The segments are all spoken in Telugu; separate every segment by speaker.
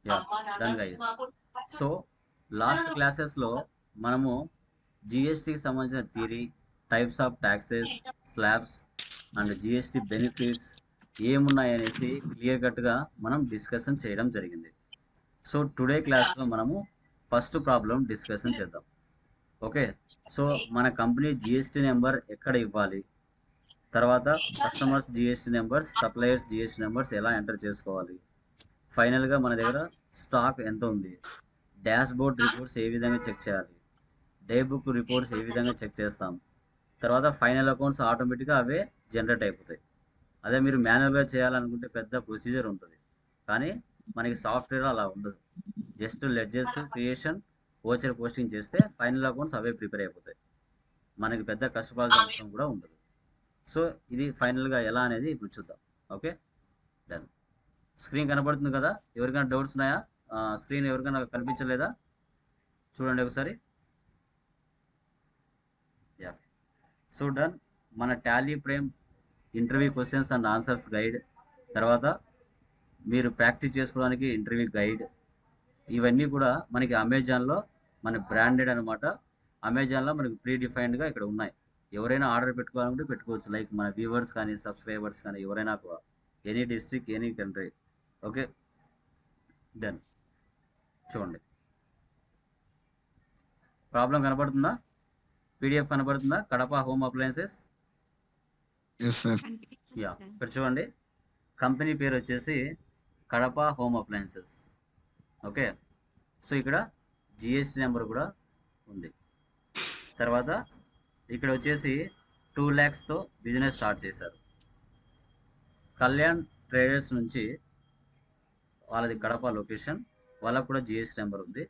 Speaker 1: Yeah done guys. So last క్లాసెస్లో మనము జిఎస్టీకి సంబంధించిన theory, types of taxes, slabs and GST benefits ఏమున్నాయనేసి క్లియర్ కట్గా మనం డిస్కషన్ చేయడం జరిగింది. సో టుడే క్లాస్లో మనము ఫస్ట్ ప్రాబ్లం డిస్కషన్ చేద్దాం. ఓకే, సో మన కంపెనీ జిఎస్టీ నెంబర్ ఎక్కడ ఇవ్వాలి, తర్వాత customers GST numbers, suppliers GST numbers ఎలా ఎంటర్ చేసుకోవాలి, ఫైనల్గా మన దగ్గర స్టాక్ ఎంత ఉంది, డాష్ బోర్డ్ రిపోర్ట్స్ ఏ విధంగా చెక్ చేయాలి, డే బుక్ రిపోర్ట్స్ ఏ విధంగా చెక్ చేస్తాం, తర్వాత ఫైనల్ అకౌంట్స్ ఆటోమేటిక్గా అవే జనరేట్ అయిపోతాయి. అదే మీరు మాన్యువల్గా చేయాలనుకుంటే పెద్ద ప్రొసీజర్ ఉంటుంది, కానీ మనకి సాఫ్ట్వేర్ అలా ఉండదు. Just ledgers creation, voucher posting చేస్తే ఫైనల్ అకౌంట్స్ అవే ప్రిపేర్ అయిపోతాయి. మనకి పెద్ద కష్టపడాల్సిన అవసరం కూడా ఉండదు. సో ఇది ఫైనల్గా ఎలా అనేది ఇప్పుడు చూద్దాం. Okay, done. స్క్రీన్ కనబడుతుంది కదా, ఎవరికైనా డౌట్స్ ఉన్నాయా? స్క్రీన్ ఎవరికైనా కనిపించలేదా? చూడండి ఒకసారి. Yeah, so done. మన Tally prime interview questions and answers guide, తర్వాత మీరు ప్రాక్టీస్ చేసుకోవడానికి ఇంటర్వ్యూ గైడ్, ఇవన్నీ కూడా మనకి అమెజాన్లో మన బ్రాండెడ్ అనమాట. అమెజాన్లో మనకి ప్రీ డిఫైన్డ్గా ఇక్కడ ఉన్నాయి. ఎవరైనా ఆర్డర్ పెట్టుకోవాలంటే పెట్టుకోవచ్చు, లైక్ మన వ్యూవర్స్ కానీ సబ్స్క్రైబర్స్ కానీ ఎవరైనా కూడా, any district any country. Okay, done. చూడండి, ప్రాబ్లం కనబడుతుందా? పీడిఎఫ్ కనబడుతుందా? Kadapa home appliances.
Speaker 2: Yes sir.
Speaker 1: Yeah, ఇక్కడ చూడండి, కంపెనీ పేరు వచ్చేసి Kadapa home appliances. Okay, so ఇక్కడ జిఎస్టీ నెంబర్ కూడా ఉంది. తర్వాత ఇక్కడ వచ్చేసి 2 lakhsతో బిజినెస్ స్టార్ట్ చేశారు. కళ్యాణ్ ట్రేడర్స్ నుంచి వాళ్ళది కడప లొకేషన్, వాళ్ళకు కూడా జిఎస్టీ నెంబర్ ఉంది.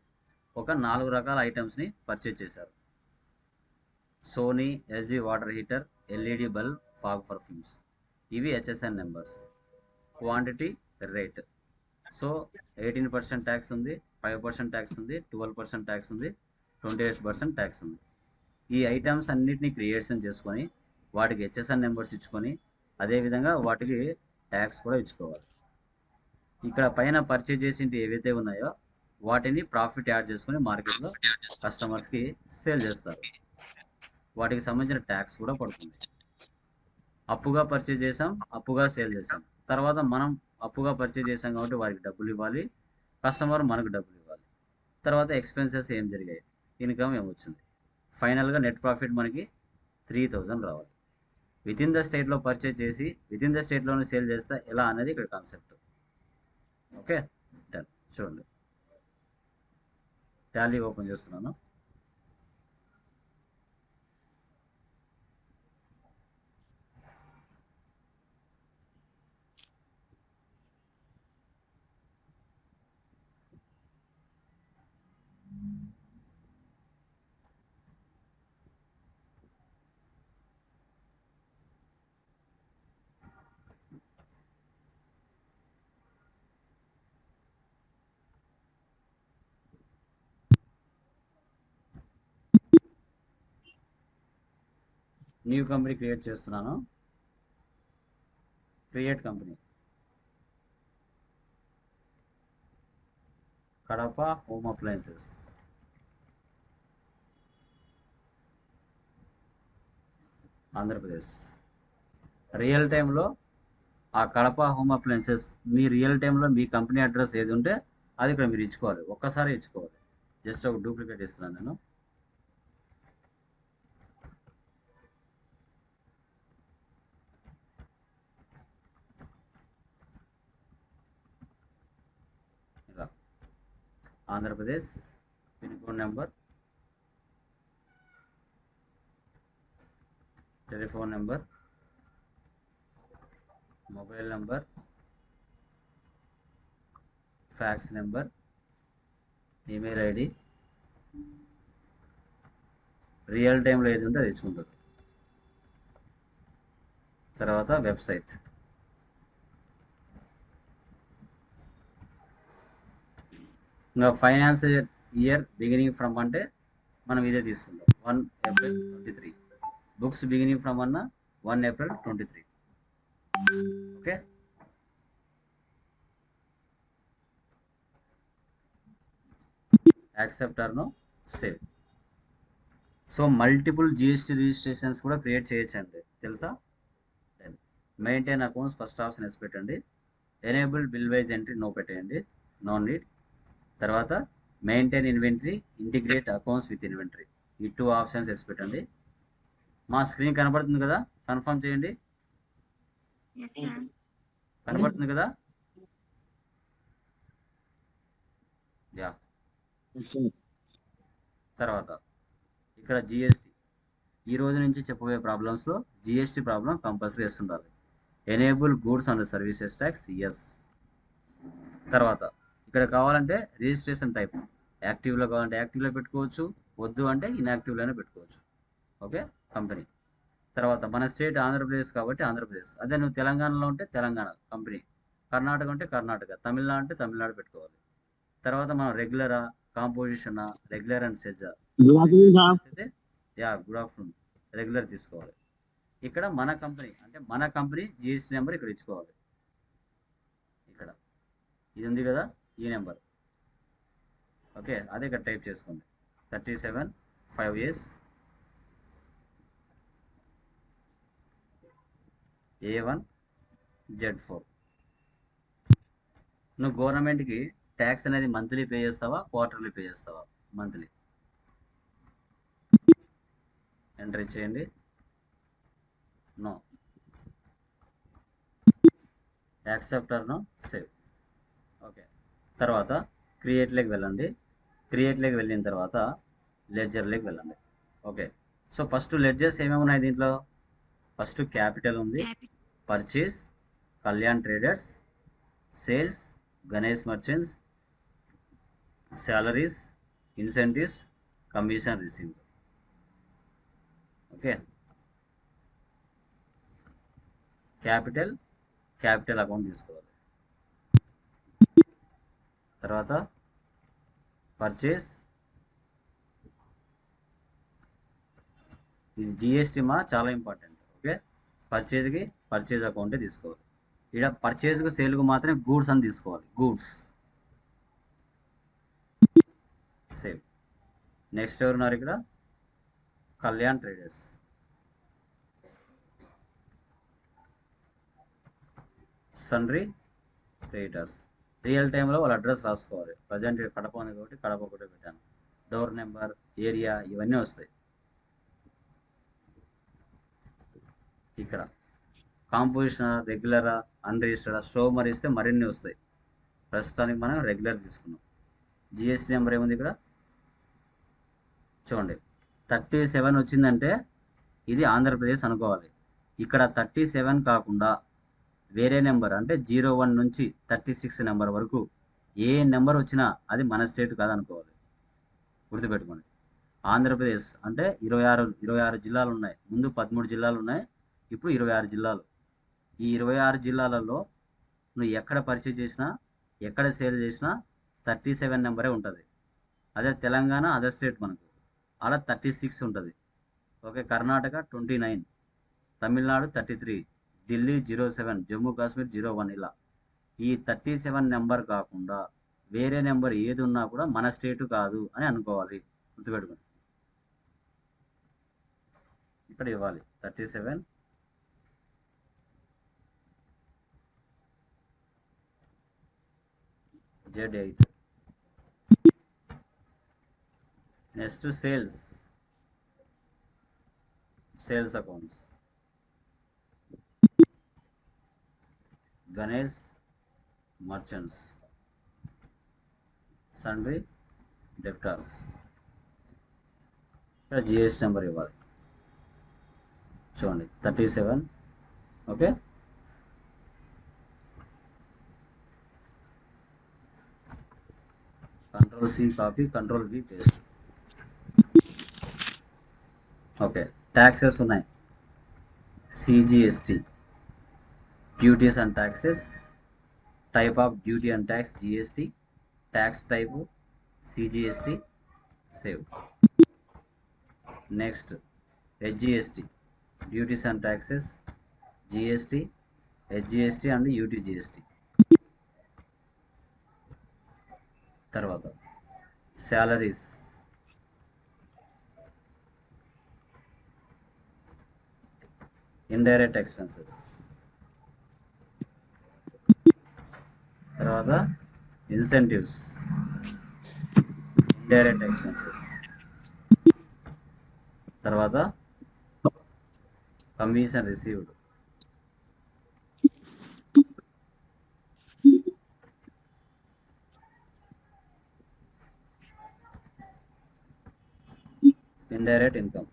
Speaker 1: ఒక 4 రకాల ఐటమ్స్ని పర్చేజ్ చేశారు. Sony LG water heater, LED bulb, fog perfumes. ఇవి HSN numbers. Quantity, rate. So 18% tax ఉంది, 5% ట్యాక్స్ ఉంది, 12% ట్యాక్స్ ఉంది, 28% ట్యాక్స్ ఉంది. ఈ ఐటమ్స్ అన్నిటిని క్రియేషన్ చేసుకొని వాటికి హెచ్ఎస్ఎన్ నెంబర్స్ ఇచ్చుకొని అదేవిధంగా వాటికి ట్యాక్స్ కూడా ఇచ్చుకోవాలి. ఇక్కడ పైన పర్చేజ్ చేసి ఏవైతే ఉన్నాయో వాటిని ప్రాఫిట్ యాడ్ చేసుకొని మార్కెట్లో కస్టమర్స్కి సేల్ చేస్తారు. వాటికి సంబంధించిన ట్యాక్స్ కూడా పడుతుంది. అప్పుగా పర్చేజ్ చేసాం, అప్పుగా సేల్ చేసాం, తర్వాత మనం అప్పుగా పర్చేజ్ చేసాం కాబట్టి వారికి డబ్బులు ఇవ్వాలి, కస్టమర్ మనకు డబ్బులు ఇవ్వాలి. తర్వాత ఎక్స్పెన్సెస్ ఏం జరిగాయి, ఇన్కమ్ ఏమొచ్చింది, ఫైనల్గా నెట్ ప్రాఫిట్ మనకి 3000 రావాలి. విత్ ఇన్ ద స్టేట్లో పర్చేజ్ చేసి విత్ ఇన్ ద స్టేట్లోనే సేల్ చేస్తే ఎలా అనేది ఇక్కడ కాన్సెప్ట్. Okay, done. చూడండి, టాలీ ఓపెన్ చేస్తున్నాను. న్యూ కంపెనీ క్రియేట్ చేస్తున్నాను. Create company, Kadapa home appliances. Andhra Pradesh. Real టైంలో ఆ కడప హోమ్ అప్లయన్సెస్ మీ రియల్ టైంలో మీ కంపెనీ అడ్రస్ ఏది ఉంటే అది ఇక్కడ మీరు ఇచ్చుకోవాలి, ఒక్కసారి ఇచ్చుకోవాలి. జస్ట్ ఒక డూప్లికేట్ ఇస్తున్నాను నేను. ఇలా Andhra Pradesh, pin code number, telephone number, mobile number, fax number, email ID, real టైంలో ఏది ఉంటే అది ఇచ్చుకుంటారు. తర్వాత వెబ్సైట్. ఇంకా ఫైనాన్స్ ఇయర్ బిగినింగ్ ఫ్రమ్ అంటే మనం ఇదే తీసుకుంటాం, 1 April 23. బుక్స్ బిగినింగ్ ఫ్రమ్ అన్న 1 April 23. ఓకే, యాక్సెప్టర్ను save. So multiple GST registrations కూడా క్రియేట్ చేయొచ్చండి, తెలుసా? Maintain accounts first option yes పెట్టండి. Enable bill wise entry no పెట్టేయండి, నో నీడ్. తర్వాత maintain inventory, integrate accounts with inventory, ఈ 2 ఆప్షన్స్ ఎస్ పెట్టండి. మా స్క్రీన్ కనబడుతుంది కదా, కన్ఫర్మ్ చేయండి. కనబడుతుంది కదా? యా.
Speaker 2: Yes, sir.
Speaker 1: తర్వాత ఇక్కడ జిఎస్టీ, ఈ రోజు నుంచి చెప్పబోయే ప్రాబ్లమ్స్లో జిఎస్టీ ప్రాబ్లం కంపల్సరీ ఎస్ ఉండాలి. Enable goods and services tax yes. తర్వాత ఇక్కడ కావాలంటే రిజిస్ట్రేషన్ టైప్ యాక్టివ్లో కావాలంటే యాక్టివ్లో పెట్టుకోవచ్చు, వద్దు అంటే ఇన్యాక్టివ్లోనే పెట్టుకోవచ్చు. Okay, company. తర్వాత మన స్టేట్ ఆంధ్రప్రదేశ్ కాబట్టి ఆంధ్రప్రదేశ్, అదే నువ్వు తెలంగాణలో ఉంటే తెలంగాణ కంపెనీ, కర్ణాటక ఉంటే కర్ణాటక, తమిళనాడు అంటే తమిళనాడు పెట్టుకోవాలి. తర్వాత మనం రెగ్యులరా, కాంపోజిషనా, regular and సెజ్జా
Speaker 2: Good afternoon, sir.
Speaker 1: అయితే యా గుడ్ ఆఫ్టర్నూన్, రెగ్యులర్ తీసుకోవాలి. ఇక్కడ మన కంపెనీ అంటే మన కంపెనీ జిఎస్టీ నెంబర్ ఇక్కడ ఇచ్చుకోవాలి. ఇక్కడ ఇది ఉంది కదా, ఈ నెంబర్. ఓకే, అదే ఇక్కడ టైప్ చేసుకోండి. 37 5S A1 Z4. నువ్వు గవర్నమెంట్కి ట్యాక్స్ అనేది మంత్లీ పే చేస్తావా, క్వార్టర్లీ పే చేస్తావా? మంత్లీ. ఎంటర్ చేయండి. నో. యాక్సెప్టర్ను సేవ్. ఓకే, తర్వాత క్రియేట్లోకి వెళ్ళండి. క్రియేట్లోకి వెళ్ళిన తర్వాత లెడ్జర్లోకి వెళ్ళండి. ఓకే, సో ఫస్ట్ లెడ్జర్స్ ఏమేమి ఉన్నాయి దీంట్లో? ఫస్ట్ క్యాపిటల్ ఉంది, purchase, Kalyan traders, sales, Ganesh merchants, salaries, incentives, commission receive. Okay, capital account తీసుకోవాలి. తర్వాత పర్చేస్, ఇది జిఎస్టీ మా చాలా ఇంపార్టెంట్. ఓకే, పర్చేజ్కి పర్చేజ్ అకౌంటే తీసుకోవాలి. ఇక్కడ పర్చేజ్కు సేల్కు మాత్రమే గూడ్స్ అని తీసుకోవాలి, గూడ్స్. సేవ్. నెక్స్ట్ ఎవరున్నారు ఇక్కడ? కళ్యాణ్ ట్రేడర్స్. సన్రీ క్రియేటర్స్. రియల్ టైంలో వాళ్ళ అడ్రస్ రాసుకోవాలి. ప్రజెంట్ కడప ఉంది కాబట్టి కడప ఒకటే పెట్టాను. డోర్ నెంబర్, ఏరియా ఇవన్నీ వస్తాయి. ఇక్కడ కాంపోజిషన్, రెగ్యులరా, అన్రిజిస్టర్డా, స్టోమర్ ఇస్తే మరిన్ని వస్తాయి. ప్రస్తుతానికి మనం రెగ్యులర్ తీసుకున్నాం. జిఎస్టీ నెంబర్ ఏముంది ఇక్కడ చూడండి, 37 వచ్చిందంటే ఇది ఆంధ్రప్రదేశ్ అనుకోవాలి. ఇక్కడ 37 కాకుండా వేరే నెంబర్ అంటే 01 నుంచి 36 నెంబర్ వరకు ఏ నెంబర్ వచ్చినా అది మన స్టేట్ కాదనుకోవాలి. గుర్తుపెట్టుకోండి. ఆంధ్రప్రదేశ్ అంటే 26 జిల్లాలు ఉన్నాయి. ముందు 13 జిల్లాలు ఉన్నాయి, ఇప్పుడు 26 జిల్లాలు. ఈ 26 జిల్లాలలో నువ్వు ఎక్కడ పర్చేజ్ చేసినా, ఎక్కడ సేల్ చేసినా 37 నెంబరే ఉంటుంది. అదే తెలంగాణ అదర్ స్టేట్ మనకు అలా 36 ఉంటుంది. ఓకే, కర్ణాటక 29, తమిళనాడు 33, ఢిల్లీ 07, జమ్మూ కాశ్మీర్ 01. ఇలా ఈ 37 నెంబర్ కాకుండా వేరే నెంబర్ ఏది ఉన్నా కూడా మన స్టేటు కాదు అని అనుకోవాలి. గుర్తుపెట్టుకోండి. ఇక్కడ ఇవ్వాలి 37 Z8. Next sales accounts. Ganesh merchants, sundry debtors. ఇక్కడ జిఎస్టీ నెంబర్ ఇవ్వాలి. చూడండి 37. Okay, control C copy, control V paste. Okay, taxes ఉన్నాయి. CGST, duties and taxes. Type of duty and tax GST, tax type CGST. Save. Next SGST, duties and taxes, GST, SGST and UTGST. తర్వాత salaries, indirect expenses, తర్వాత incentives, indirect expenses, తర్వాత commission received, ఇండైరెక్ట్ ఇన్కమ్.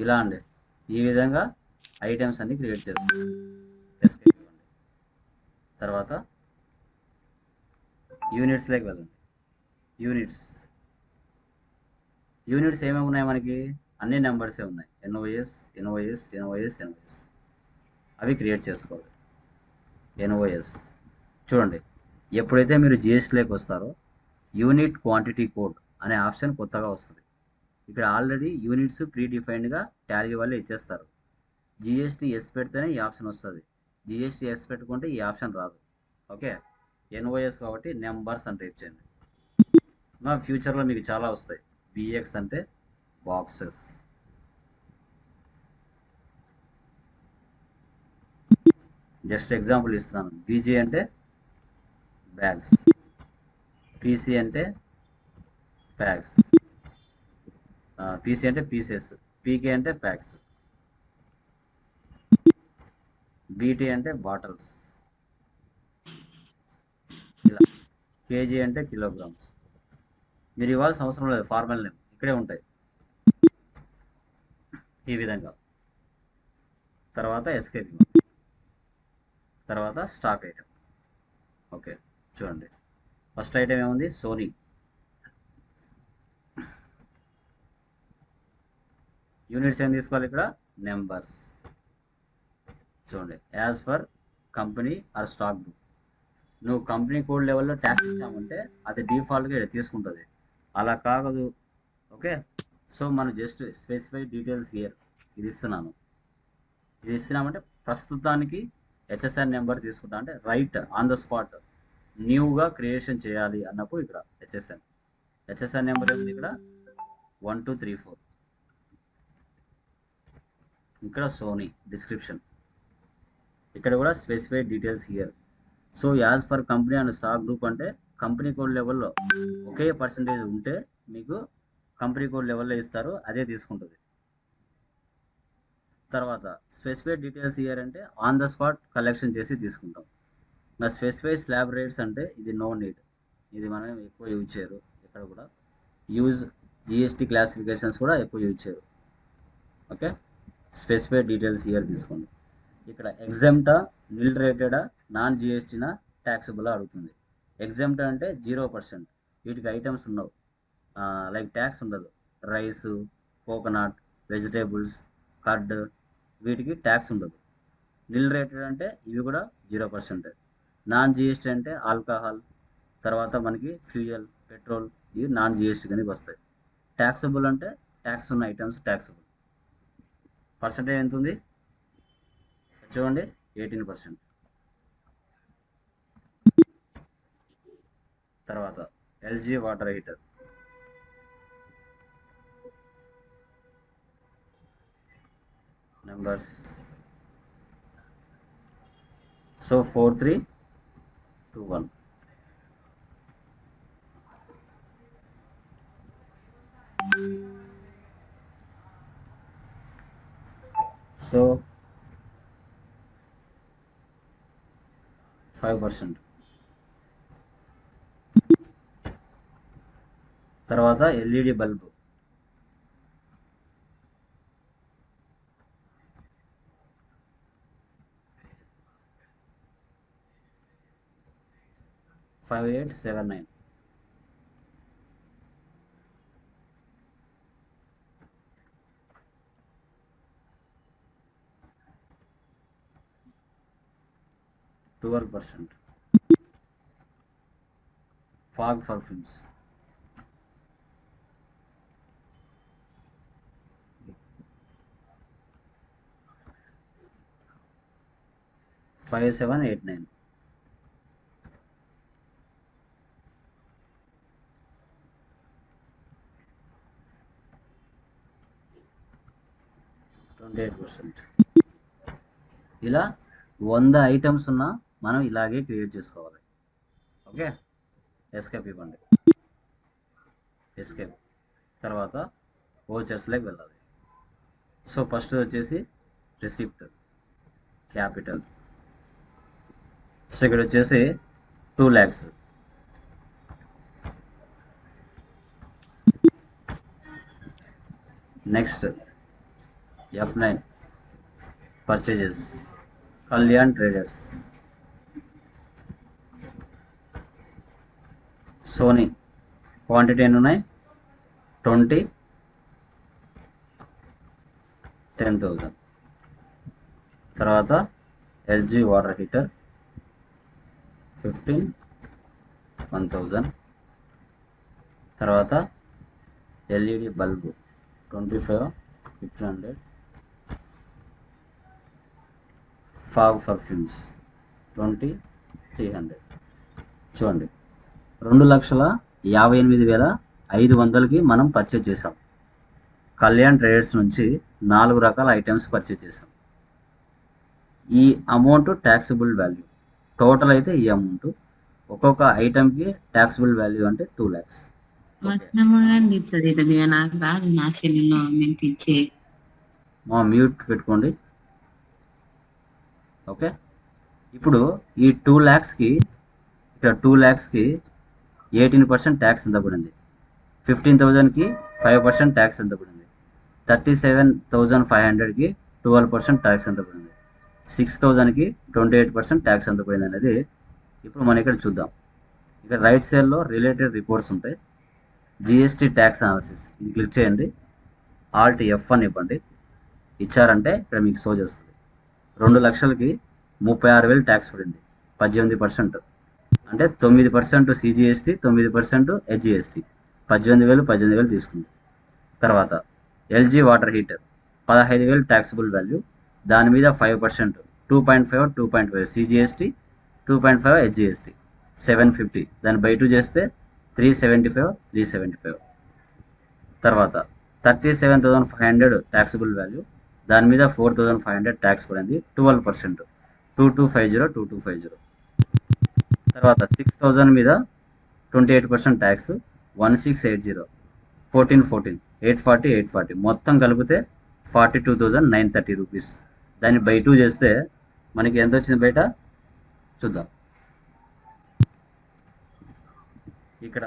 Speaker 1: ఇలా అండి, ఈ విధంగా ఐటమ్స్ అన్ని క్రియేట్ చేసుకోండి. ఎస్కేప్ ఇవ్వండి. తర్వాత యూనిట్స్లోకి వెళ్ళండి. యూనిట్స్ ఏమేమి ఉన్నాయి మనకి? అన్ని నెంబర్సే ఉన్నాయి. ఎన్ఓఎస్, ఎన్ఓఎస్, ఎన్ఓఎస్, ఎన్ఓఎస్ అవి క్రియేట్ చేసుకోవాలి. ఎన్ఓఎస్ చూడండి, ఎప్పుడైతే మీరు జిఎస్టీలోకి వస్తారో యూనిట్ క్వాంటిటీ కోడ్ అనే ఆప్షన్ కొత్తగా వస్తుంది. ఇక్కడ ఆల్రెడీ యూనిట్స్ ప్రీ డిఫైన్డ్గా టాలీ వాళ్ళే ఇచ్చేస్తారు. జిఎస్టీ ఎస్ పెడితేనే ఈ ఆప్షన్ వస్తుంది. జిఎస్టీ ఎస్ పెట్టుకుంటే ఈ ఆప్షన్ రాదు. ఓకే, ఎన్ఓఎస్ కాబట్టి నెంబర్స్ అని టైప్ చేయండి. నా ఫ్యూచర్లో మీకు చాలా వస్తాయి. బిఎక్స్ అంటే బాక్సెస్, జస్ట్ ఎగ్జాంపుల్ ఇస్తున్నాను. బీజీ అంటే బ్యాగ్స్, పీసీ అంటే ప్యాక్స్, పీసీ అంటే పీసెస్, పీకే అంటే ప్యాక్స్, బీటీ అంటే బాటిల్స్, ఇలా. కేజీ అంటే కిలోగ్రామ్స్. మీరు ఇవ్వాల్సిన అవసరం లేదు, ఫార్మల్ నేమ్ ఇక్కడే ఉంటాయి ఈ విధంగా. తర్వాత ఎస్కేప్, తర్వాత స్టాక్ ఐటమ్. ఓకే చూడండి, ఫస్ట్ ఐటమ్ ఏముంది? సోనీ. యూనిట్స్ ఏం తీసుకోవాలి ఇక్కడ? నెంబర్స్. చూడండి, as per company or stock book. నువ్వు కంపెనీ కోడ్ లెవెల్లో ట్యాక్స్ ఇచ్చామంటే అది డిఫాల్ట్గా ఇక్కడ తీసుకుంటుంది. అలా కాదు. ఓకే, సో మనం జస్ట్ స్పెసిఫై డీటెయిల్స్ హియర్ ఇది ఇస్తున్నాను. ఇది ఇస్తున్నామంటే ప్రస్తుతానికి హెచ్ఎస్ఆర్ నెంబర్ తీసుకుంటా అంటే రైట్ ఆన్ ద స్పాట్ న్యూగా క్రియేషన్ చేయాలి అన్నప్పుడు ఇక్కడ హెచ్ఎస్ఆర్ నెంబర్ ఏముంది ఇక్కడ? 1234. ఇక్కడ సోనీ డిస్క్రిప్షన్, ఇక్కడ కూడా specified details here. So as per company and stock group అంటే కంపెనీ కోడ్ లెవెల్లో ఒకే పర్సంటేజ్ ఉంటే మీకు కంపెనీ కోడ్ లెవెల్లో ఇస్తారు, అదే తీసుకుంటుంది. తర్వాత స్పెసిఫైడ్ డీటెయిల్స్ హియర్ అంటే ఆన్ ద స్పాట్ కలెక్షన్ చేసి తీసుకుంటాం. నా స్పెసిఫైడ్ స్లాబ్ రేట్స్ అంటే ఇది నో నీడ్, ఇది మనం ఎక్కువ యూజ్ చేయరు. ఇక్కడ కూడా యూజ్ జిఎస్టీ క్లాసిఫికేషన్స్ కూడా ఎక్కువ యూజ్ చేయరు. ఓకే, స్పెసిఫైడ్ డీటెయిల్స్ హియర్ తీసుకోండి. ఇక్కడ ఎగ్జామ్టా, నిల్ రేటెడా, నాన్ జిఎస్టీనా, ట్యాక్సబుల్ అడుగుతుంది. ఎగ్జామ్టా అంటే 0%, వీటికి ఐటమ్స్ ఉండవు, లైక్ ట్యాక్స్ ఉండదు. రైసు, కోకోనట్, వెజిటేబుల్స్, కర్డ్ వీటికి ట్యాక్స్ ఉండదు. నిల్ రేటెడ్ అంటే ఇవి కూడా 0%. నాన్ జిఎస్టీ అంటే ఆల్కహాల్, తర్వాత మనకి ఫ్యూయల్, పెట్రోల్, ఇవి నాన్ జిఎస్టీ కిందకి వస్తాయి. ట్యాక్సబుల్ అంటే ట్యాక్స్ ఉన్న ఐటమ్స్ ట్యాక్సబుల్. పర్సంటేజ్ ఎంత ఉంది చూడండి, 18%. తర్వాత LG water heater, numbers. So 4321. So 5%. తర్వాత ఎల్ఈడి బల్బు, $5879. $12%. Fog perfumes, $5789. 28%. ఇలా 100 ఐటమ్స్ ఉన్నా మనం ఇలాగే క్రియేట్ చేసుకోవాలి. ఓకే, ఎస్కేప్ ఇవ్వండి. ఎస్కేప్ తర్వాత ఓచర్స్లోకి వెళ్ళాలి. సో ఫస్ట్ వచ్చేసి రిసిప్ట్ క్యాపిటల్. సో ఇక్కడ వచ్చేసి 2 lakhs. Next F9 purchases Kalyan traders. Sony quantity ఎన్ని ఉన్నాయి? 20, 10,000. తర్వాత ఎల్జీ వాటర్ హీటర్ 15, 1,000. తర్వాత ఎల్ఈడి బల్బు 25, 1,500. Fog perfumes 20, 300. చూడండి, 2,58,500కి మనం పర్చేజ్ చేసాం. కళ్యాణ్ ట్రేడర్స్ నుంచి 4 రకాల ఐటమ్స్ పర్చేజ్ చేసాం. ఈ అమౌంట్ ట్యాక్సిబుల్ వాల్యూ. టోటల్ అయితే ఈ అమౌంట్. ఒక్కొక్క ఐటమ్కి ట్యాక్సిబుల్ వాల్యూ అంటే 2 lakhs.
Speaker 3: నాకు రాదు, నా సెల్లో నేను తెచ్చే.
Speaker 1: మా మ్యూట్ పెట్టుకోండి. ఓకే, ఇప్పుడు ఈ 2 lakhsకి ఇక్కడ 2 lakhsకి 18% ట్యాక్స్ ఎంత పడింది? 15,000కి 5% ట్యాక్స్ ఎంత పడింది? 37,500కి 12% ట్యాక్స్ ఎంత పడింది? 6,000కి 28% ట్యాక్స్ ఎంత పడింది అనేది ఇప్పుడు మనం ఇక్కడ చూద్దాం. ఇక్కడ రైట్ సైడ్లో రిలేటెడ్ రిపోర్ట్స్ ఉంటాయి. జిఎస్టీ ట్యాక్స్ అనాలిసిస్ ఇది క్లిక్ చేయండి. ఆల్ట్ F1 ఇవ్వండి. ఇచ్చారంటే ఇక్కడ మీకు షో చేస్తుంది. 2 లక్షలకి 36,000 ట్యాక్స్ పడింది, 18%. అంటే 9% సిజిఎస్టీ, 9% హెచ్జిఎస్టీ. 18,000 తీసుకుంది. తర్వాత LG water heater 15,000 taxable value. దాని మీద 5%, 2.5 సిజిఎస్టీ, 2.5 హెచ్జిఎస్టీ, 750. దాన్ని బై 2 చేస్తే 375. తర్వాత 37,500 ట్యాక్సిబుల్ వాల్యూ. దాని మీద 4,500 ట్యాక్స్ పడింది, 12%, 2250. తర్వాత 6,000 మీద 28% ట్యాక్స్, 1680, 14, 840. మొత్తం కలిపితే 42,930 రూపీస్. దాన్ని బై 2 చేస్తే మనకి ఎంత వచ్చింది బయట చూద్దాం. ఇక్కడ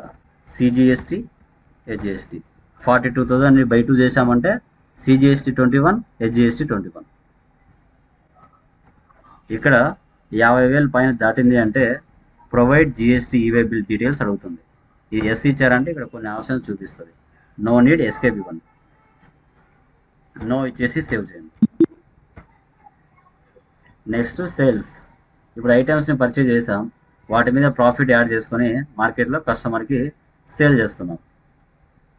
Speaker 1: సిజిఎస్టీ, హెచ్జిఎస్టీ 42,000 బై 2 చేసామంటే సిజిఎస్టీ 21, హెచ్జిఎస్టీ 21. ఇక్కడ 50,000 పైన దాటింది అంటే provide GST e-way bill details అడుగుతుంది. ఇది ఎస్ ఇచ్చారంటే ఇక్కడ కొన్ని ఆప్షన్స్ చూపిస్తుంది. నో నీడ్, ఎస్కేప్ ఇవ్వండి. నో ఇచ్చేసి సేవ్ చేయండి. Next sales. ఇప్పుడు ఐటమ్స్ని పర్చేజ్ చేసాం, వాటి మీద ప్రాఫిట్ యాడ్ చేసుకొని మార్కెట్లో కస్టమర్కి సేల్ చేస్తున్నాం.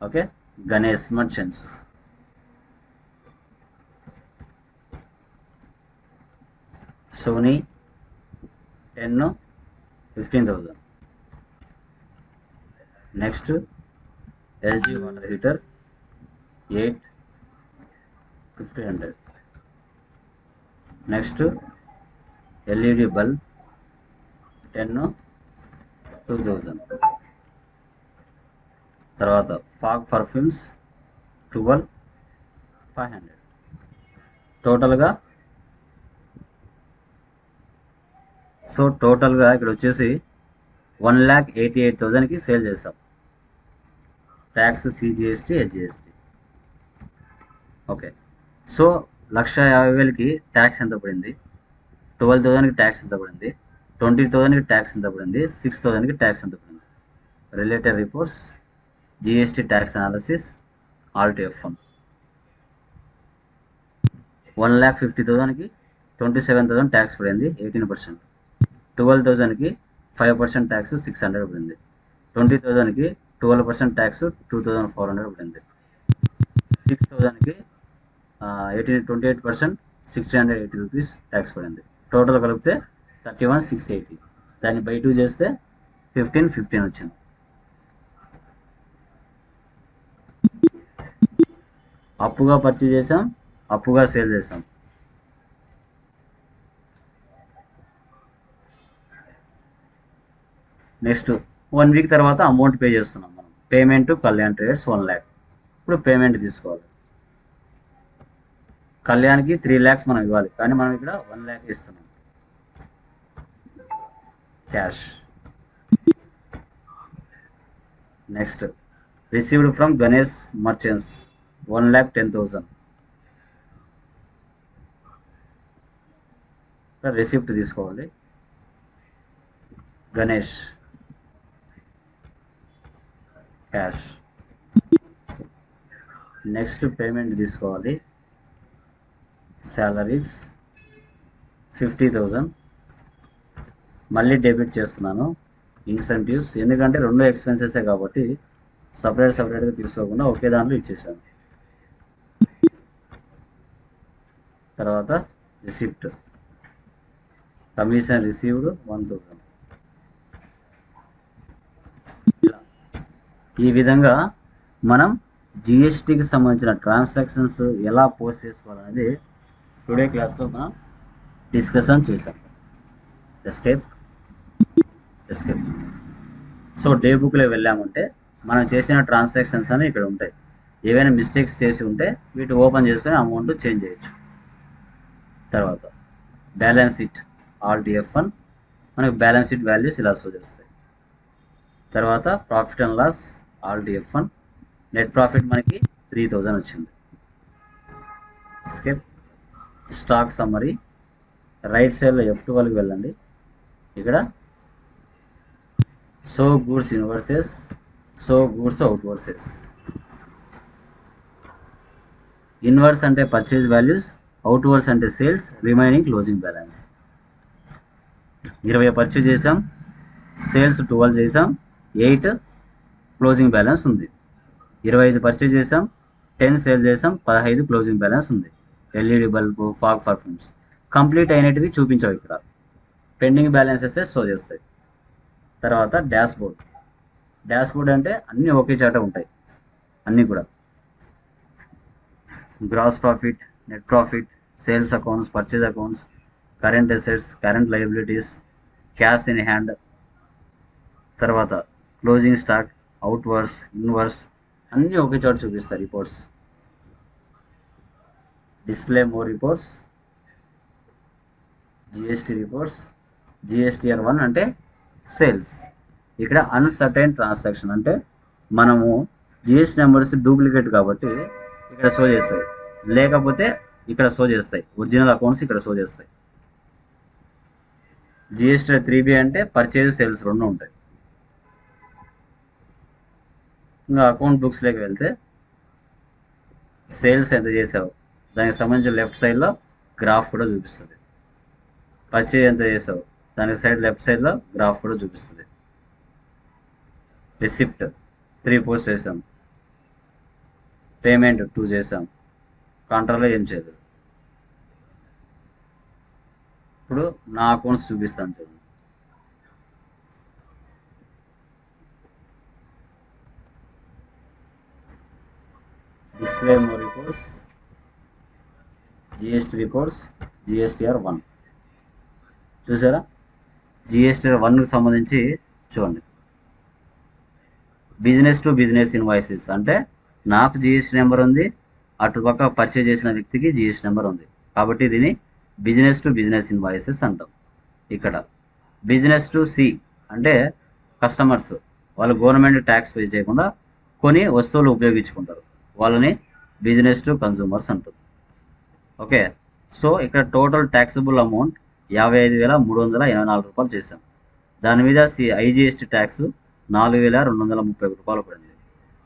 Speaker 1: Okay, Ganesh merchants. Sony 10, 15,000. Next LG water heater 8, 1,500. Next LED bulb 10, 2,000. తర్వాత ఫాగ్ పర్ఫ్యూమ్స్ 12, 500. టోటల్గా ఇక్కడ వచ్చేసి 1,88,000కి సేల్ చేసాం. Tax, CGST, SGST. Okay, so 1,50,000కి ట్యాక్స్ ఎంత పడింది? 12,000కి ట్యాక్స్ ఎంత పడింది? 20,000కి ట్యాక్స్ ఎంత పడింది? 6,000కి ట్యాక్స్ ఎంత పడింది? Related reports, GST tax analysis, Alt F1. 1,50,000కి 27,000 tax పడింది, 18%. 12,000కి 5% ట్యాక్స్, 600 పడింది. 20,000కి 12% ట్యాక్స్, 2,400 పడింది. 6,000కి 28%, 680 రూపీస్ ట్యాక్స్ పడింది. టోటల్ కలిపితే 31,680. దాన్ని బై 2 చేస్తే 15 వచ్చింది. అప్పుగా పర్చేజ్ చేసాం, అప్పుగా సేల్ చేసాం. నెక్స్ట్ 1 వీక్ తర్వాత అమౌంట్ పే చేస్తున్నాం మనం. Payment Kalyan traders 1 lakh. ఇప్పుడు పేమెంట్ తీసుకోవాలి. కళ్యాణ్కి 3 lakhs మనం ఇవ్వాలి, కానీ మనం ఇక్కడ 1 lakh ఇస్తున్నాం cash. Next received from Ganesh merchants 1,10,000. Receipt తీసుకోవాలి. గణేష్ క్యాష్. నెక్స్ట్ పేమెంట్ తీసుకోవాలి. శాలరీస్ 50,000. మళ్ళీ డెబిట్ చేస్తున్నాను. ఇన్సెంటివ్స్, ఎందుకంటే 2 ఎక్స్పెన్సెసే కాబట్టి సపరేట్గా తీసుకోకుండా ఒకే దాంట్లో ఇచ్చేసాను. తర్వాత రిసిప్ట్, కమిషన్ రిసీవ్డ్ 1,000. ఇలా ఈ విధంగా మనం జిఎస్టీకి సంబంధించిన ట్రాన్సాక్షన్స్ ఎలా పోస్ట్ చేసుకోవాలనేది టుడే క్లాస్లో మనం డిస్కషన్ చేశాం. ఎస్కేప్. సో డే బుక్లో వెళ్ళామంటే మనం చేసిన ట్రాన్సాక్షన్స్ అని ఇక్కడ ఉంటాయి. ఏవైనా మిస్టేక్స్ చేసి ఉంటే వీటి ఓపెన్ చేసుకొని అమౌంట్ చేంజ్ చేయొచ్చు. తర్వాత బ్యాలెన్స్ షీట్ ఆల్ట్ F1, మనకి బ్యాలెన్స్ షీట్ వాల్యూస్ ఇలా షో చేస్తాయి. తర్వాత profit and loss alt F1, net profit మనకి 3,000 వచ్చింది. ఎస్కేప్. స్టాక్ సమ్మరీ, రైట్ సైడ్లో F12కి వెళ్ళండి. ఇక్కడ so goods inwards, so goods outwards. Inward అంటే పర్చేజ్ వాల్యూస్, అవుట్వర్స్ అంటే sales, remaining closing balance. 20 purchase చేసాం, సేల్స్ 12 చేసాం, 8 క్లోజింగ్ బ్యాలెన్స్ ఉంది. 25 పర్చేజ్ చేసాం, 10 సేల్ చేసాం, 15 క్లోజింగ్ బ్యాలెన్స్ ఉంది. LED bulb, fog perfumes complete అయినటివి చూపించావు. ఇక్కడ పెండింగ్ బ్యాలెన్సెస్ షో చేస్తాయి. తర్వాత డాష్ బోర్డ్ అంటే అన్నీ ఒకే చాట ఉంటాయి. అన్నీ కూడా gross profit, net profit, sales accounts, purchase accounts, current assets, current liabilities, cash in hand, తర్వాత క్లోజింగ్ స్టాక్, అవుట్వర్స్, ఇన్వర్స్ అన్నీ ఒకే చోట చూపిస్తారు reports. Display more reports, GST reports. GSTR 1 అంటే సేల్స్. ఇక్కడ అన్సర్టైన్ ట్రాన్సాక్షన్ అంటే మనము జిఎస్టీ నెంబర్స్ డూప్లికేట్ కాబట్టి ఇక్కడ షో చేస్తాయి, లేకపోతే ఇక్కడ షో చేస్తాయి. ఒరిజినల్ అకౌంట్స్ ఇక్కడ షో చేస్తాయి. జిఎస్టీ 3B అంటే పర్చేజ్ సేల్స్ 2 ఉంటాయి. ఇంకా అకౌంట్ బుక్స్లోకి వెళ్తే సేల్స్ ఎంత చేసావు దానికి సంబంధించిన లెఫ్ట్ సైడ్లో గ్రాఫ్ కూడా చూపిస్తుంది. పర్చేజ్ ఎంత చేసావు దానికి లెఫ్ట్ సైడ్లో గ్రాఫ్ కూడా చూపిస్తుంది. రిసిప్ట్ 3 పోస్ట్ చేసాం, పేమెంట్ 2 చేసాం, కౌంటర్లో ఏం చేయలేదు. ఇప్పుడు నా అకౌంట్స్ చూపిస్తాను చూడండి. Display more reports, GST reports, GSTR 1 చూసారా. జిఎస్టీఆర్ 1కి సంబంధించి చూడండి. బిజినెస్ టు బిజినెస్ ఇన్వాయిసెస్ అంటే నాకు జిఎస్టీ నెంబర్ ఉంది, అటుపక్క పర్చేజ్ చేసిన వ్యక్తికి జిఎస్టీ నెంబర్ ఉంది, కాబట్టి దీన్ని బిజినెస్ టు బిజినెస్ ఇన్వాయిసెస్ అంటాం. ఇక్కడ బిజినెస్ టు సి అంటే కస్టమర్స్, వాళ్ళు గవర్నమెంట్ ట్యాక్స్ పే చేయకుండా కొన్ని వస్తువులు ఉపయోగించుకుంటారు, వాళ్ళని బిజినెస్ టు కన్సూమర్స్ అంటారు. ఓకే. సో ఇక్కడ టోటల్ ట్యాక్సబుల్ అమౌంట్ 55,384 రూపాయలు చేశాం. దాని మీద ఐజిఎస్టీ ట్యాక్స్ 4,231 రూపాయలు పడింది.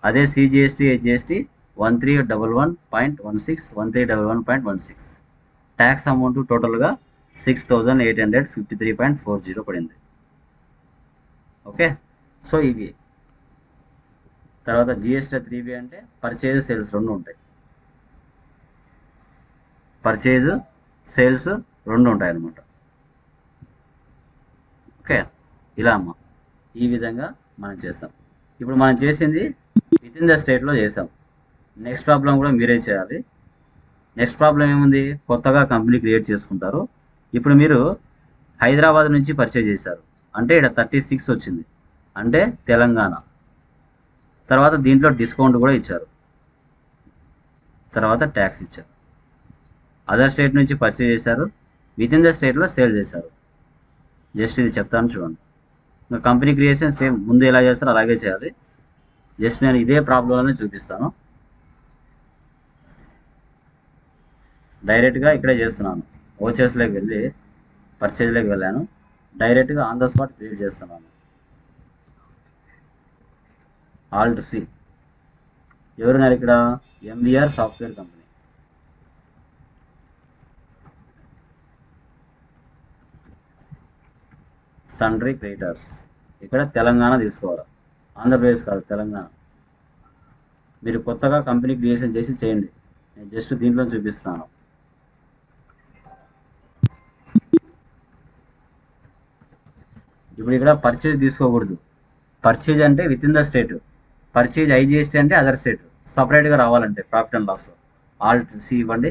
Speaker 1: అదే సిజిఎస్టీ, హెచ్జిఎస్టీ 1311.16, 1311.16. ట్యాక్స్ అమౌంట్ టోటల్గా 6,853.40 పడింది. ఓకే. సో ఇవి. తర్వాత జిఎస్టీ 3B అంటే పర్చేజ్ సేల్స్ 2 ఉంటాయి. పర్చేజ్ సేల్స్ 2 ఉంటాయి అన్నమాట. ఓకే. ఇలా అమ్మ ఈ విధంగా మనం చేసాం. ఇప్పుడు మనం చేసింది విత్ ఇన్ ద స్టేట్లో చేసాం. నెక్స్ట్ ప్రాబ్లం కూడా మీరే చేయాలి. నెక్స్ట్ ప్రాబ్లం ఏముంది, కొత్తగా కంపెనీ క్రియేట్ చేసుకుంటారు. ఇప్పుడు మీరు హైదరాబాద్ నుంచి పర్చేజ్ చేశారు అంటే ఇక్కడ 36 వచ్చింది అంటే తెలంగాణ. తర్వాత దీంట్లో డిస్కౌంట్ కూడా ఇచ్చారు, తర్వాత ట్యాక్స్ ఇచ్చారు. అదర్ స్టేట్ నుంచి పర్చేజ్ చేశారు, విత్ ఇన్ ద స్టేట్లో సేల్ చేశారు. జస్ట్ ఇది చెప్తాను చూడండి. ఇంకా కంపెనీ క్రియేషన్ సేమ్ ముందు ఎలా చేస్తారో అలాగే చేయాలి. జస్ట్ నేను ఇదే ప్రాబ్లంలోనే చూపిస్తాను. డైరెక్ట్గా ఇక్కడే చేస్తున్నాను. ఓచర్స్లోకి వెళ్ళి పర్చేజ్లోకి వెళ్ళాను, డైరెక్ట్గా ఆన్ ద స్పాట్ క్రియేట్ చేస్తున్నాను. Alt C. ఎవరున్నారు ఇక్కడ, MVR software company. Sundry creators. ఇక్కడ తెలంగాణ తీసుకోవాలి, ఆంధ్రప్రదేశ్ కాదు, తెలంగాణ. మీరు కొత్తగా కంపెనీ క్రియేషన్ చేసి చేయండి, నేను జస్ట్ దీంట్లో చూపిస్తున్నాను. ఇప్పుడు ఇక్కడ పర్చేజ్ తీసుకోకూడదు. పర్చేజ్ అంటే with in the state, purchase IGST అంటే అదర్ స్టేట్. సపరేట్గా రావాలంటే ప్రాఫిట్ అండ్ లాస్లో ఆల్ట్ సి ఇవ్వండి.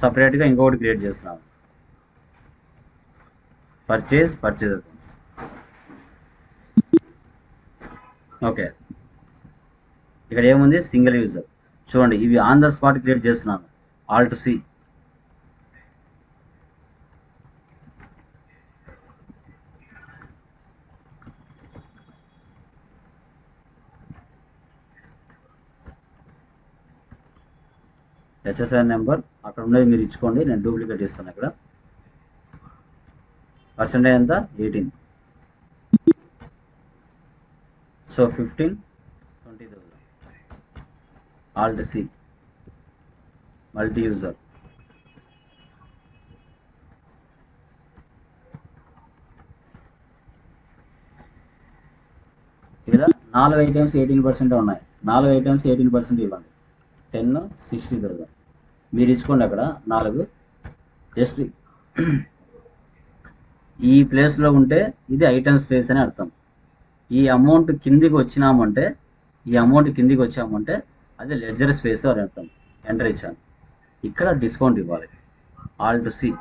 Speaker 1: సపరేట్గా ఇంకొకటి క్రియేట్ చేస్తున్నాను, పర్చేజ్ అకౌంట్స్. ఓకే, ఇక్కడ ఏముంది, సింగిల్ యూజర్. చూడండి, ఇవి ఆన్ ద స్పాట్ క్రియేట్ చేస్తున్నాను, ఆల్ట్ సి. హెచ్ఎస్ఆర్ నెంబర్ అక్కడ ఉండేది మీరు ఇచ్చుకోండి, నేను డూప్లికేట్ ఇస్తాను. ఇక్కడ పర్సెంటేజ్ ఎంత, 18. So 15, 20,000. Alt C, multi user. ఇక్కడ 4 ఐటమ్స్ 18% ఉన్నాయి, 4 ఐటమ్స్ 18% ఇవ్వండి. 10, 60,000 మీరు ఇచ్చుకోండి. అక్కడ 4 జస్ట్ ఈ ప్లేస్లో ఉంటే ఇది ఐటమ్స్ ప్లేస్ అని అర్థం. ఈ అమౌంట్ కిందికి వచ్చినామంటే, అది లెడ్జర్ స్పేస్ అని అర్థం. ఎంటర్ ఇచ్చాను, ఇక్కడ డిస్కౌంట్ ఇవ్వాలి, ఆల్ట్ సి.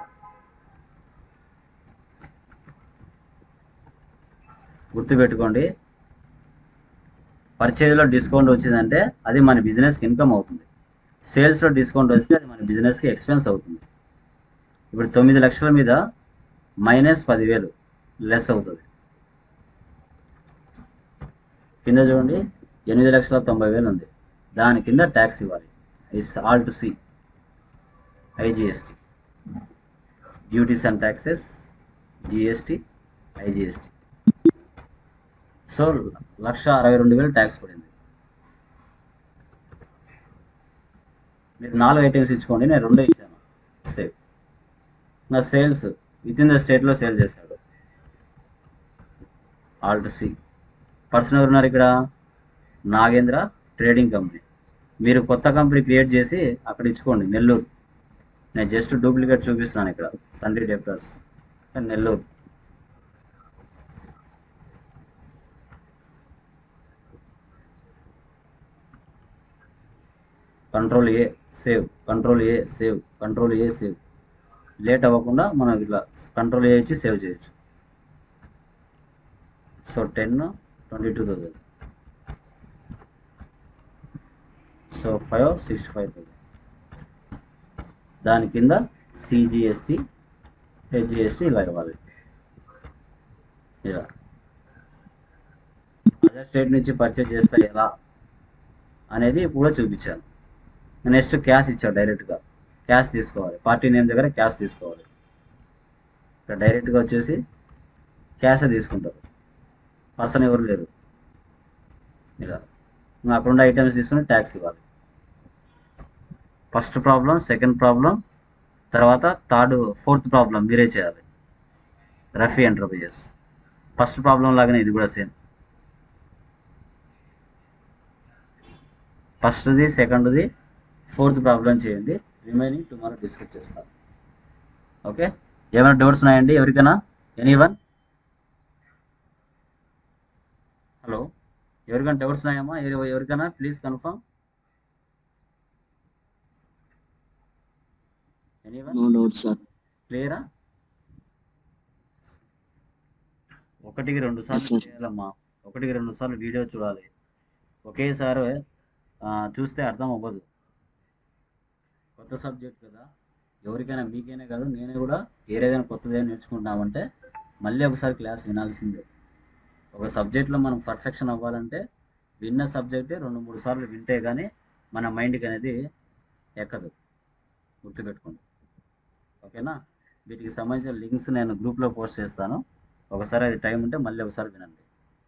Speaker 1: గుర్తుపెట్టుకోండి, పర్చేజ్లో డిస్కౌంట్ వచ్చిందంటే అది మన బిజినెస్కి ఇన్కమ్ అవుతుంది. సేల్స్లో డిస్కౌంట్ వస్తే అది మన బిజినెస్కి ఎక్స్పెన్స్ అవుతుంది. ఇప్పుడు 9 లక్షల మీద -10,000 లెస్ అవుతుంది. కింద చూడండి, 8,90,000 ఉంది, దాని కింద ట్యాక్స్ ఇవ్వాలి. Is alt C, IGST, duties and taxes, GST, IGST. So 1,62,000 tax పడింది. మీరు 4 ఐటమ్స్ ఇచ్చుకోండి, నేను 2 ఇచ్చాను. సేవ్. నా సేల్స్ విత్ ఇన్ ద స్టేట్లో సేల్ చేశాడు, ఆల్ట్ సి. పర్సన్ ఎవరున్నారు ఇక్కడ, నాగేంద్ర ట్రేడింగ్ కంపెనీ. మీరు కొత్త కంపెనీ క్రియేట్ చేసి అక్కడ ఇచ్చుకోండి, నెల్లూరు. నేను జస్ట్ డూప్లికేట్ చూపిస్తున్నాను ఇక్కడ, sundry డెప్టర్స్, Nellore. Control A save, control A save, control A save. Late అవ్వకుండా మనం ఇట్లా కంట్రోల్ ఏ ఇచ్చి సేవ్ చేయొచ్చు. సో 10, 22,000. సో 5, 65,000. దాని కింద సిజిఎస్టి, హెచ్జిఎస్టి ఇలా ఇవ్వాలి. ఇలా అదర్ స్టేట్ నుంచి పర్చేజ్ చేస్తే ఎలా అనేది కూడా చూపించాను. నెక్స్ట్ క్యాష్ ఇచ్చాడు, డైరెక్ట్గా క్యాష్ తీసుకోవాలి. పార్టీ నేమ్ దగ్గర క్యాష్ తీసుకోవాలి. ఇక్కడ డైరెక్ట్గా వచ్చేసి క్యాష్ తీసుకుంటారు, పర్సన్ ఎవరు లేరు. ఇలా అక్కడ ఉండే ఐటమ్స్ తీసుకుని ట్యాక్స్ ఇవ్వాలి. ఫస్ట్ ప్రాబ్లం, సెకండ్ ప్రాబ్లం, తర్వాత ఫోర్త్ ప్రాబ్లం మీరే చేయాలి, రఫీ ఎంటర్ప్రైజెస్. ఫస్ట్ ప్రాబ్లం లాగానే ఇది కూడా సేమ్. ఫస్ట్ది, సెకండ్ది, ఫోర్త్ ప్రాబ్లం చేయండి. రిమైనింగ్ టుమారో డిస్కస్ చేస్తాను. ఓకే, ఏమైనా డౌట్స్ ఉన్నాయండి ఎవరికైనా? ఎనీవన్? హలో, ఎవరికైనా డౌట్స్ ఉన్నాయమ్మా? ఎవరికైనా ప్లీజ్ కన్ఫర్మ్.
Speaker 2: Doubt sir.
Speaker 1: క్లియరా? 1కి 2 సార్లు
Speaker 2: sir.
Speaker 1: చేయాలమ్మా. 1కి 2 సార్లు వీడియో చూడాలి. ఒకేసారి చూస్తే అర్థం అవ్వదు. కొత్త సబ్జెక్ట్ కదా, ఎవరికైనా మీకైనా కాదు, నేనే కూడా ఏదైనా కొత్తది నేర్చుకుంటున్నామంటే మళ్ళీ ఒకసారి క్లాస్ వినాల్సిందే. ఒక సబ్జెక్ట్లో మనం పర్ఫెక్షన్ అవ్వాలంటే విన్న సబ్జెక్టే 2-3 సార్లు వింటే కానీ మన మైండ్కి అనేది ఎక్కదు. గుర్తుపెట్టుకోండి. ఓకేనా? వీటికి సంబంధించిన లింక్స్ నేను గ్రూప్లో పోస్ట్ చేస్తాను. ఒకసారి అది టైం ఉంటే మళ్ళీ ఒకసారి వినండి.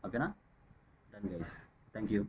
Speaker 1: ఓకేనా? Done guys. Thank you.